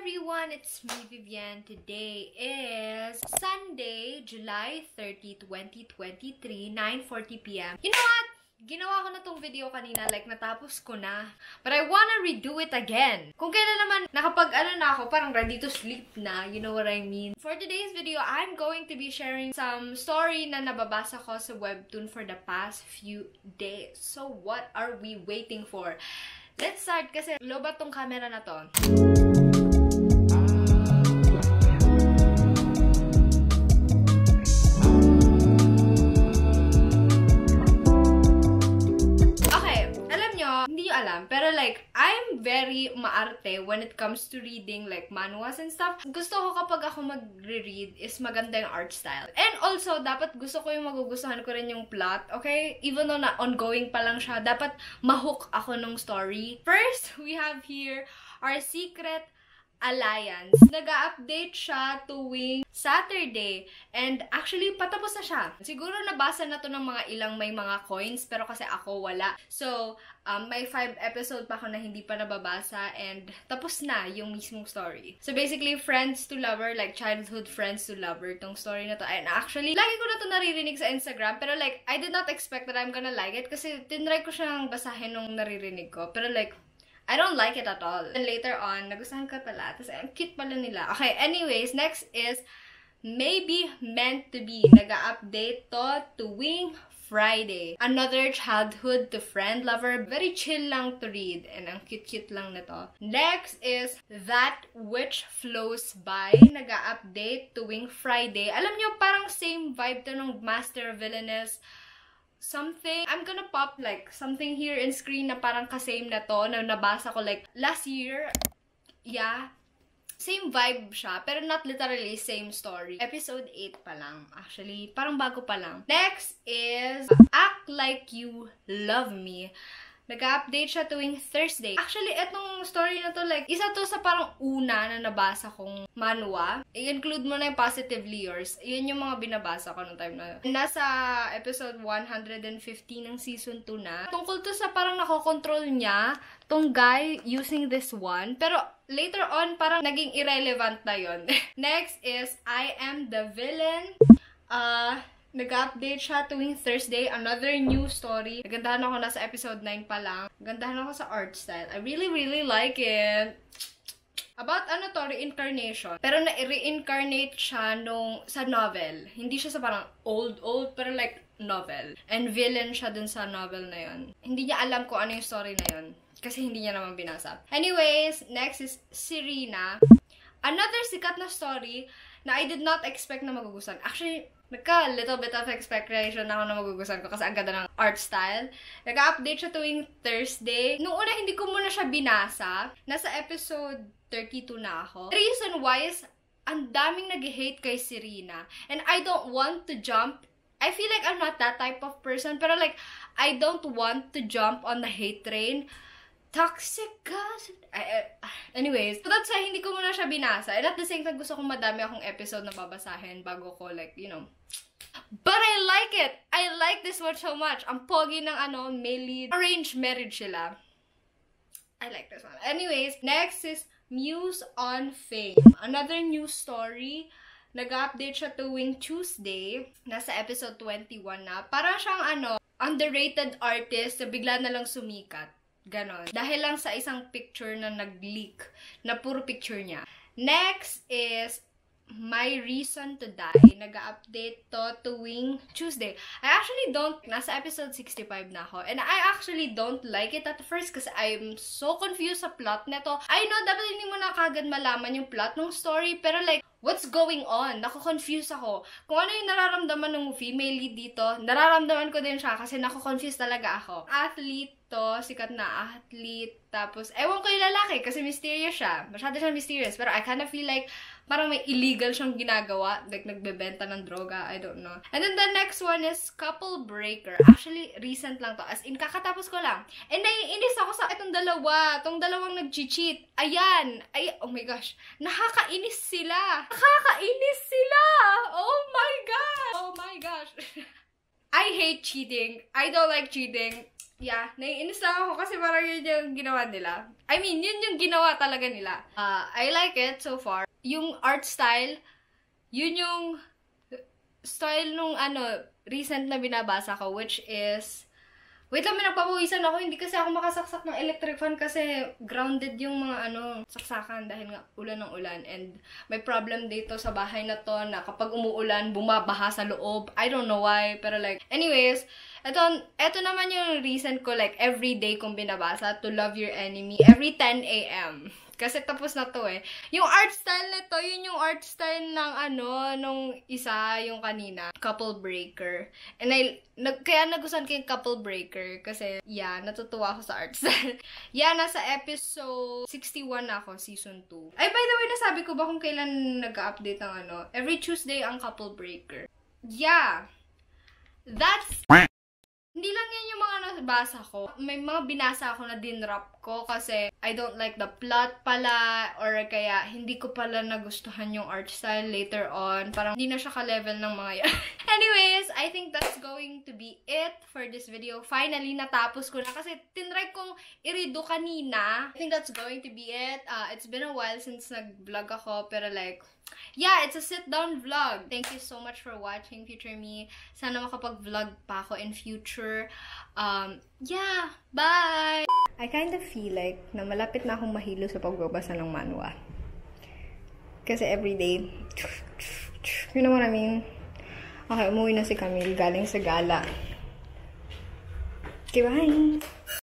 everyone, it's me, Vivian. Today is Sunday, July 30, 2023, 9:40 p.m. You know what? Ginawa ko na tong video kanina, like natapos ko na. But I wanna redo it again. Kung kailan naman nakapag-ano na ako, parang ready to sleep na, you know what I mean? For today's video, I'm going to be sharing some story na nababasa ko sa webtoon for the past few days. So what are we waiting for? Let's start kasi lobat tong camera na to. Pero like, I'm very maarte when it comes to reading like manhwas and stuff. Gusto ko kapag ako magre-read is maganda yung art style. And also, dapat gusto ko yung magugustuhan ko rin yung plot, okay? Even though na ongoing pa lang siya, dapat mahook ako nung story. First, we have here our Secret Alliance. Nag-update siya tuwing Saturday. And actually, patapos na siya. Siguro nabasa na to ng mga ilang may mga coins, pero kasi ako wala. So, may 5 episode pa ako na hindi pa nababasa and tapos na yung mismong story. So basically, friends to lover, like childhood friends to lover, tong story na to. And actually, lagi ko na to naririnig sa Instagram, pero like, I did not expect that I'm gonna like it kasi tinry ko siyang basahin nung naririnig ko. Pero like, I don't like it at all. And later on, nagustuhan ko pala. Tapos, ang cute pala nila. Okay, anyways, next is Maybe Meant to Be. Nag-update to tuwing Friday. Another childhood to friend lover. Very chill lang to read. And ang cute-cute lang nito. Next is That Which Flows By. Nag-update tuwing Friday. Alam nyo, parang same vibe to ng Master Villainess something. I'm gonna pop like something here in screen na parang kasame na to na nabasa ko like last year. Yeah. Same vibe siya, pero not literally same story. Episode 8 pa lang. Actually, parang bago pa lang. Next is Act Like You Love Me. Nag-update siya tuwing Thursday. Actually, etong story na to, like, isa to sa parang una na nabasa kong manhwa. I-include mo na yung Positively Yours. Yun yung mga binabasa ko noong time na. Nasa episode 150 ng season 2 na. Tungkol to sa parang nakokontrol niya tong guy using this one. Pero later on, parang naging irrelevant na yun. Next is I Am the Villain. Nag-update siya tuwing Thursday. Another new story. Nagandahan ako, nasa episode 9 pa lang. Nagandahan ako sa art style. I really like it. About ano to, reincarnation. Pero na-reincarnate siya sa novel. Hindi siya sa parang old, pero like novel. And villain siya dun sa novel na yun. Hindi niya alam kung ano yung story na yun. Kasi hindi niya naman binasa. Anyways, next is Serena. Another sikat na story na I did not expect na magugustuhan. Actually, little bit of expectation ako na magugustuhan ko kasi ang ganda ng art style. Nag-update siya tuwing Thursday. Noong una, hindi ko muna siya binasa. Nasa episode 32 na ako. The reason why is, ang daming nag-hate kay Serena. And I don't want to jump. I feel like I'm not that type of person. Pero like, I don't want to jump on the hate train. Toxic gossip. Anyways, so that's why hindi ko muna siya binasa. And at the same time, gusto kong madami akong episode na babasahin bago ko, like, you know. But I like it! I like this one so much. Ang pogi ng male lead. Arranged marriage sila. I like this one. Anyways, next is Muse on Fame. Another new story. Nag-update siya tuwing Tuesday. Nasa episode 21 na. Parang siyang underrated artist na bigla na lang sumikat. Ganon. Dahil lang sa isang picture na nag-leak, na puro picture niya. Next is My Reason to Die. Nag-update to tuwing Tuesday. I actually don't, nasa episode 65 na ako. And I actually don't like it at first kasi I'm so confused sa plot nito. I know, dapat hindi mo na kagad malaman yung plot ng story, pero like, what's going on? Nako-confuse ako. Kung ano yung nararamdaman ng female lead dito, nararamdaman ko din siya kasi nako-confuse talaga ako. Athlete to, sikat na athlete. Tapos, ewan ko yung lalaki kasi mysterious siya. Masyado siya mysterious. Pero I kind of feel like parang may illegal siyang ginagawa. Like, nagbebenta ng droga. I don't know. And then the next one is Couple Breaker. Actually, recent lang to. As in, kakatapos ko lang. And naiinis ako sa itong dalawa. Itong dalawang nag-cheat. Ayan. Oh my gosh. Nakakainis sila. Nakakainis sila! Oh my gosh! Oh my gosh! I hate cheating. I don't like cheating. Yeah, naiinis lang ako kasi parang yun yung ginawa nila. I mean, yun yung ginawa talaga nila. I like it so far. Yung art style, yun yung style nung recent na binabasa ko, which is... Wait lang, may nagpapawisan ako. Hindi kasi ako makasaksak ng electric fan kasi grounded yung mga saksakan dahil nga ulan ng ulan. And may problem dito sa bahay na to na kapag umuulan, bumabaha sa loob. I don't know why, pero like, anyways, eto naman yung reason ko, like, every day kong binabasa, To Love Your Enemy, every 10 a.m. Kasi tapos na to eh. Yung art style nito, yun yung art style ng nung isa, yung kanina, Couple Breaker. And kaya nagustuhan ko yung Couple Breaker kasi, yeah, natutuwa ako sa art style. Yeah, nasa episode 61 na ako, season 2. Ay, by the way, nasabi ko ba kung kailan nag-update ang every Tuesday ang Couple Breaker. Yeah. That's... Hindi lang yan yung mga nabasa ko. May mga binasa ako na dinrop ko kasi I don't like the plot pala or kaya hindi ko pala nagustuhan yung art style later on. Parang hindi na siya ka-level ng mga yan. Anyways, I think that's going to be it for this video. Finally, natapos ko na kasi tinry kong i-redo kanina. I think that's going to be it. It's been a while since nag-vlog ako pero like... Yeah, it's a sit-down vlog. Thank you so much for watching, Future Me. Sana makapag-vlog pa ako in future. Yeah, bye! I kind of feel like na malapit na akong mahilo sa pagbabasa ng manhwa. Kasi everyday, you know what I mean? Okay, umuwi na si Camille galing sa gala. Okay, bye!